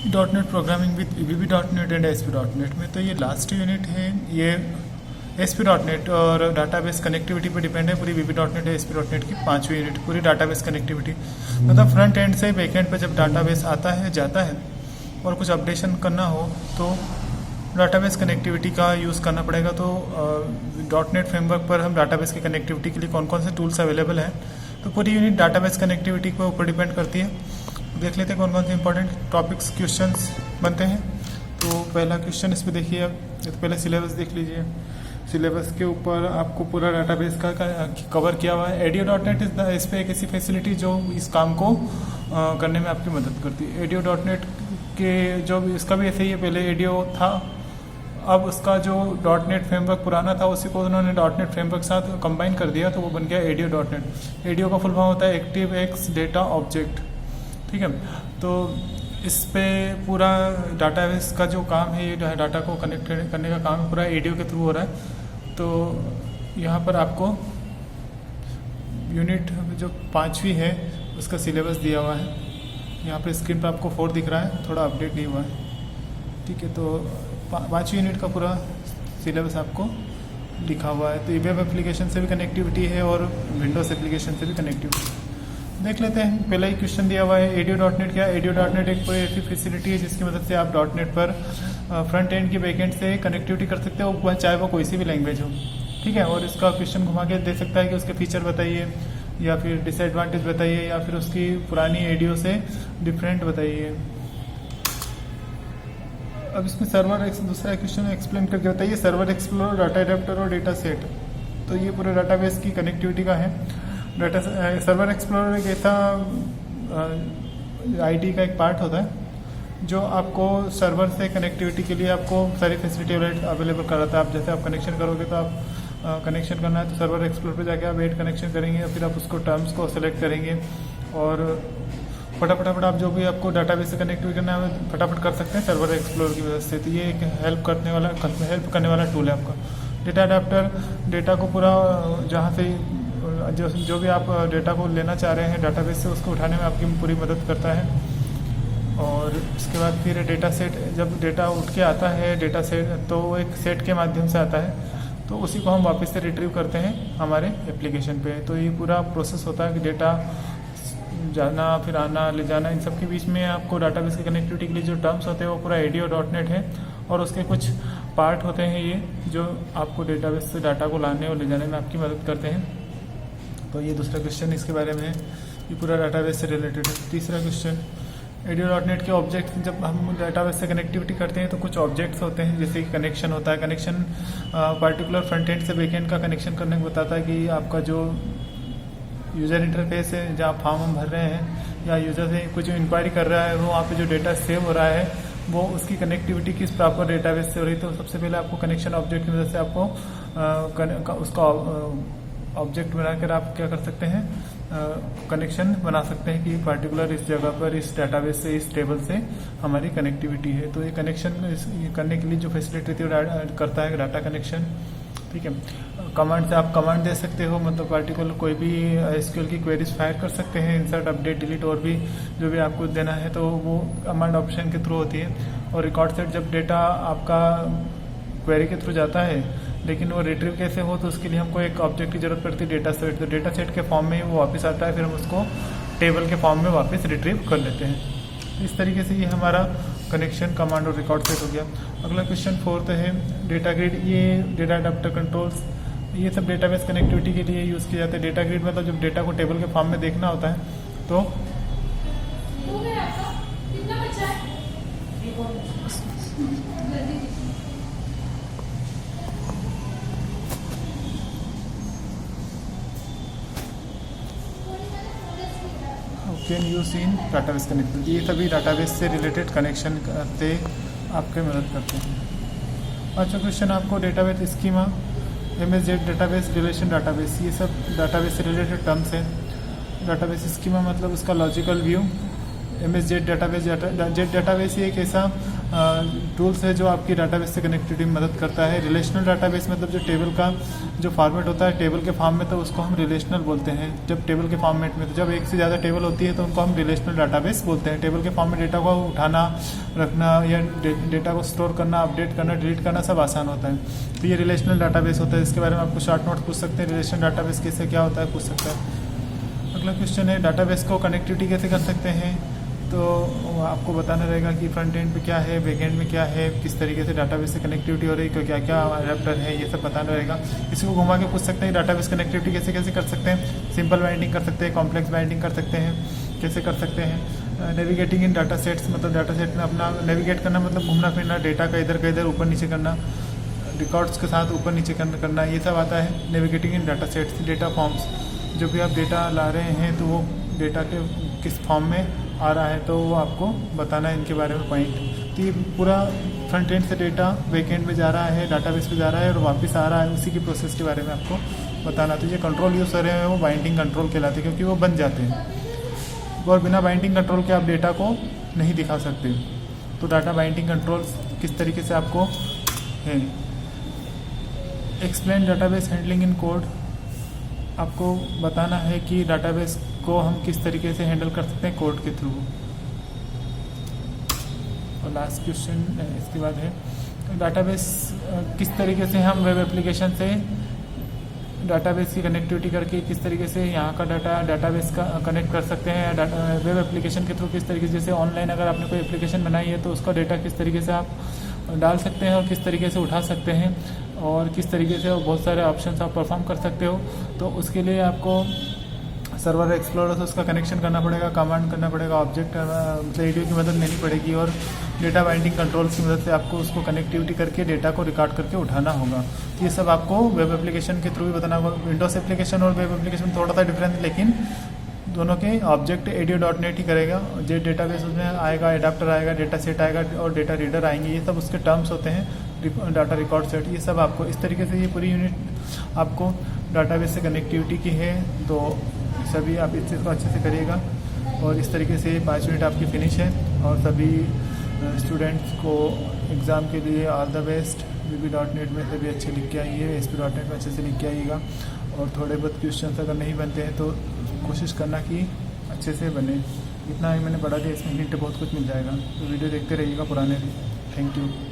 Dot net programming with VB dot net and S P dot net में। तो ये last unit है, ये एस पी डॉट नेट और डाटाबेस कनेक्टिविटी पर डिपेंड है। पूरी VB dot net S P dot net की 5वीं यूनिट पूरी डाटाबेस कनेक्टिविटी, मतलब फ्रंट एंड से बैक एंड पर जब डाटाबेस आता है जाता है और कुछ अपडेशन करना हो तो डाटाबेस कनेक्टिविटी का यूज़ करना पड़ेगा। तो डॉट नेट फ्रेमवर्क पर हम डाटाबेस की कनेक्टिविटी के लिए कौन कौन से टूल्स अवेलेबल हैं, तो पूरी यूनिट डाटाबेस कनेक्टिविटी के ऊपर डिपेंड करती है। देख लेते हैं कौन कौन से इंपॉर्टेंट टॉपिक्स क्वेश्चंस बनते हैं। तो पहला क्वेश्चन इस पर देखिए, तो पहले सिलेबस देख लीजिए। सिलेबस के ऊपर आपको पूरा डाटाबेस का कवर किया हुआ है। एडियो डॉट नेट इस पर एक ऐसी फैसिलिटी जो इस काम को करने में आपकी मदद करती है। एडियो डॉट नेट के जो इसका भी ऐसे ही है, पहले एडियो था, अब उसका जो डॉट नेट फ्रेमवर्क पुराना था उसी को उन्होंने डॉट नेट फ्रेमवर्क साथ कंबाइन कर दिया, तो वो बन गया एडियो डॉट नेट। एडियो का फुल फॉर्म होता है एक्टिव एक्स डेटा ऑब्जेक्ट, ठीक है। तो इस पे पूरा डाटाबेस का जो काम है, ये डाटा को कनेक्ट करने का काम पूरा एडियो के थ्रू हो रहा है। तो यहाँ पर आपको यूनिट जो 5वीं है उसका सिलेबस दिया हुआ है। यहाँ पर स्क्रीन पर आपको 4 दिख रहा है, थोड़ा अपडेट नहीं हुआ है, ठीक है। तो 5वीं यूनिट का पूरा सिलेबस आपको लिखा हुआ है। तो वेब एप्लीकेशन से भी कनेक्टिविटी है और विंडोज़ एप्लीकेशन से भी कनेक्टिविटी। देख लेते हैं, पहला ही क्वेश्चन दिया हुआ है एडियो डॉट नेट क्या है। एडियो डॉट नेट एक कोई ऐसी फैसिलिटी है जिसकी मदद से आप डॉट नेट पर फ्रंट एंड की बैक एंड से कनेक्टिविटी कर सकते हो, वह चाहे वो कोई सी भी लैंग्वेज हो, ठीक है। और इसका क्वेश्चन घुमा के दे सकता है कि उसके फीचर बताइए, या फिर डिसएडवांटेज बताइए, या फिर उसकी पुरानी एडियो से डिफरेंट बताइए। अब इसमें सर्वर दूसरा क्वेश्चन एक्सप्लेन करके बताइए, सर्वर एक्सप्लोरर, डाटा एडेप्टर और डेटा सेट। तो ये पूरे डाटाबेस की कनेक्टिविटी का है। डाटा सर्वर एक्सप्लोरर एक ऐसा आईटी का एक पार्ट होता है जो आपको सर्वर से कनेक्टिविटी के लिए आपको सारी फैसिलिटी अवेलेबल कराता है। आप जैसे आप कनेक्शन करोगे तो आप कनेक्शन करना है तो सर्वर एक्सप्लोरर पे जाके आप ऐड कनेक्शन करेंगे, फिर आप उसको टर्म्स को सेलेक्ट करेंगे और फटाफट आप जो भी आपको डाटाबेस से कनेक्ट करना है फटाफट कर सकते हैं सर्वर एक्सप्लोरर की वजह से। तो ये एक हेल्प करने वाला टूल है आपका। डेटा अडेप्टर डेटा को पूरा जहाँ से जो भी आप डेटा को लेना चाह रहे हैं डाटाबेस से, उसको उठाने में आपकी पूरी मदद करता है। और उसके बाद फिर डेटा सेट, जब डेटा उठ के आता है डेटा सेट, तो वो एक सेट के माध्यम से आता है, तो उसी को हम वापस से रिट्रीव करते हैं हमारे एप्लीकेशन पे। तो ये पूरा प्रोसेस होता है कि डेटा जाना फिर आना ले जाना, इन सब के बीच में आपको डाटाबेस की कनेक्टिविटी के लिए जो टर्म्स होते हैं वो पूरा एडियो डॉट नेट है, और उसके कुछ पार्ट होते हैं ये जो आपको डेटाबेस से डाटा को लाने और ले जाने में आपकी मदद करते हैं। तो ये दूसरा क्वेश्चन इसके बारे में है, ये पूरा डाटाबेस से रिलेटेड है। तीसरा क्वेश्चन, एडियो डॉट नेट के ऑब्जेक्ट, जब हम डाटाबेस से कनेक्टिविटी करते हैं तो कुछ ऑब्जेक्ट्स होते हैं, जैसे कि कनेक्शन होता है। कनेक्शन पार्टिकुलर फ्रंट एंड से बैक एंड का कनेक्शन करने को बताता है कि आपका जो यूज़र इंटरफेस है, जहाँ फॉर्म हम भर रहे हैं या यूज़र से कुछ इंक्वायरी कर रहा है, वो वहाँ पे जो डेटा सेव हो रहा है वो उसकी कनेक्टिविटी किस प्रॉपर डेटाबेस से हो रही है। तो सबसे पहले आपको कनेक्शन ऑब्जेक्ट की वजह से आपको उसका ऑब्जेक्ट बनाकर आप क्या कर सकते हैं, कनेक्शन बना सकते हैं कि पर्टिकुलर इस जगह पर इस डेटाबेस से इस टेबल से हमारी कनेक्टिविटी है। तो ये कनेक्शन करने के लिए जो फैसिलिटी करता है डाटा कनेक्शन, ठीक है। कमांड से आप कमांड दे सकते हो, मतलब पार्टिकुलर कोई भी एसक्यूएल की क्वेरीज फायर कर सकते हैं, इंसर्ट अपडेट डिलीट और भी जो भी आपको देना है तो वो कमांड ऑप्शन के थ्रू होती है। और रिकॉर्ड सेट, जब डेटा आपका क्वेरी के थ्रू जाता है लेकिन वो रिट्रीव कैसे हो, तो उसके लिए हमको एक ऑब्जेक्ट की जरूरत पड़ती है डेटा सेट। तो डेटा सेट के फॉर्म में वो वापस आता है, फिर हम उसको टेबल के फॉर्म में वापस रिट्रीव कर लेते हैं। इस तरीके से ये हमारा कनेक्शन, कमांड और रिकॉर्ड सेट हो गया। अगला क्वेश्चन 4 है डेटा ग्रिड। ये डेटा अडेप्टर कंट्रोल्स, ये सब डेटाबेस कनेक्टिविटी के लिए यूज़ किए जाते हैं। डेटा ग्रिड मतलब जब डेटा को टेबल के फॉर्म में देखना होता है तो can use in database connectivity. ये सभी डाटाबेस से रिलेटेड कनेक्शन से आपके मदद करते हैं। अच्छा क्वेश्चन आपको database schema, MSZ database, relation database, ये सब डाटाबेस से रिलेटेड टर्म्स हैं। डाटाबेस स्कीमा मतलब उसका logical view. MSZ database, Z database ये एक ऐसा टूल्स है जो आपकी डाटाबेस से कनेक्टिविटी में मदद करता है। रिलेशनल डाटाबेस मतलब जो टेबल का जो फॉर्मेट होता है टेबल के फॉर्म में, तो उसको हम रिलेशनल बोलते हैं। जब टेबल के फॉर्मेट में, तो जब एक से ज़्यादा टेबल होती है तो उनको हम रिलेशनल डाटाबेस बोलते हैं। टेबल के फॉर्म में डेटा को उठाना, रखना या डेटा को स्टोर करना, अपडेट करना, डिलीट करना सब आसान होता है। तो ये रिलेशनल डाटाबेस होता है। इसके बारे में आपको शॉर्ट नोट पूछ सकते हैं। रिलेशनल डाटाबेस कैसे क्या होता है पूछ सकता है। अगला क्वेश्चन है डाटाबेस को कनेक्टिविटी कैसे कर सकते हैं। तो आपको बताना रहेगा कि फ्रंट एंड पे क्या है, बैक एंड में क्या है, किस तरीके से डाटाबेस से कनेक्टिविटी हो रही है, क्या क्या अडेप्टर है, ये सब बताना रहेगा। इसी को घुमा के पूछ सकते हैं डाटाबेस कनेक्टिविटी कैसे कैसे कर सकते हैं। सिंपल बाइंडिंग कर सकते हैं, कॉम्प्लेक्स बाइंडिंग कर सकते हैं, कैसे कर सकते हैं। नेविगेटिंग इन डाटा सेट्स मतलब डाटा सेट में अपना नेविगेट करना मतलब घूमना फिरना, डेटा का इधर ऊपर नीचे करना, रिकॉर्ड्स के साथ ऊपर नीचे करना, ये सब आता है। नेविगेटिंग इन डाटा सेट्स, डेटा फॉर्म्स, जो भी आप डेटा ला रहे हैं तो वो डेटा के किस फॉर्म में आ रहा है तो वो आपको बताना है इनके बारे में पॉइंट। तो ये पूरा फ्रंट एंड से डेटा बैक एंड में जा रहा है, डाटाबेस पे जा रहा है और वापस आ रहा है, उसी की प्रोसेस के बारे में आपको बताना। तो ये कंट्रोल यूज़ कर रहे हैं वो बाइंडिंग कंट्रोल कहलाते हैं, क्योंकि वो बन जाते हैं और बिना बाइंडिंग कंट्रोल के आप डेटा को नहीं दिखा सकते। तो डाटा बाइंडिंग कंट्रोल किस तरीके से आपको है। Explain database handling in code, आपको बताना है कि डाटाबेस को हम किस तरीके से हैंडल कर सकते हैं कोड के थ्रू। और लास्ट क्वेश्चन इसके बाद है डाटाबेस किस तरीके से हम वेब एप्लीकेशन से डाटाबेस की कनेक्टिविटी करके किस तरीके से यहाँ का डाटाबेस का कनेक्ट कर सकते हैं वेब एप्लीकेशन के थ्रू। किस तरीके से, जैसे ऑनलाइन अगर आपने कोई एप्लीकेशन बनाई है तो उसका डेटा किस तरीके से आप डाल सकते हैं और किस तरीके से उठा सकते हैं और किस तरीके से बहुत सारे ऑप्शंस आप परफॉर्म कर सकते हो। तो उसके लिए आपको सर्वर एक्सप्लोरर से उसका कनेक्शन करना पड़ेगा, कमांड करना पड़ेगा, ऑब्जेक्ट मतलब एडीओ की मदद लेनी पड़ेगी और डेटा बाइंडिंग कंट्रोल्स की मदद से आपको उसको कनेक्टिविटी करके डेटा को रिकॉर्ड करके उठाना होगा। तो ये सब आपको वेब एप्लीकेशन के थ्रू भी बताना होगा। विंडोज एप्लीकेशन और वेब एप्लीकेशन में थोड़ा सा डिफरेंस, लेकिन दोनों के ऑब्जेक्ट ADO.NET ही करेगा। जो डेटाबेस उसमें आएगा, एडाप्टर आएगा, डेटा सेट आएगा और डेटा रीडर आएंगे, ये सब उसके टर्म्स होते हैं। डाटा रिकॉर्ड सेट, ये सब आपको इस तरीके से ये पूरी यूनिट आपको डाटाबेस से कनेक्टिविटी की है। तो सभी आप इस चीज़ को अच्छे से करिएगा और इस तरीके से 5 मिनट आपकी फिनिश है। और सभी स्टूडेंट्स को एग्ज़ाम के लिए ऑल द बेस्ट। VB.NET में सभी अच्छे लिख के आइए, ASP.NET में अच्छे से लिख के आइएगा और थोड़े बहुत क्वेश्चन अगर नहीं बनते हैं तो कोशिश करना कि अच्छे से बने। इतना ही मैंने पढ़ा दिया, इसमें हिंट बहुत कुछ मिल जाएगा। तो वीडियो देखते रहिएगा पुराने भी। Thank you.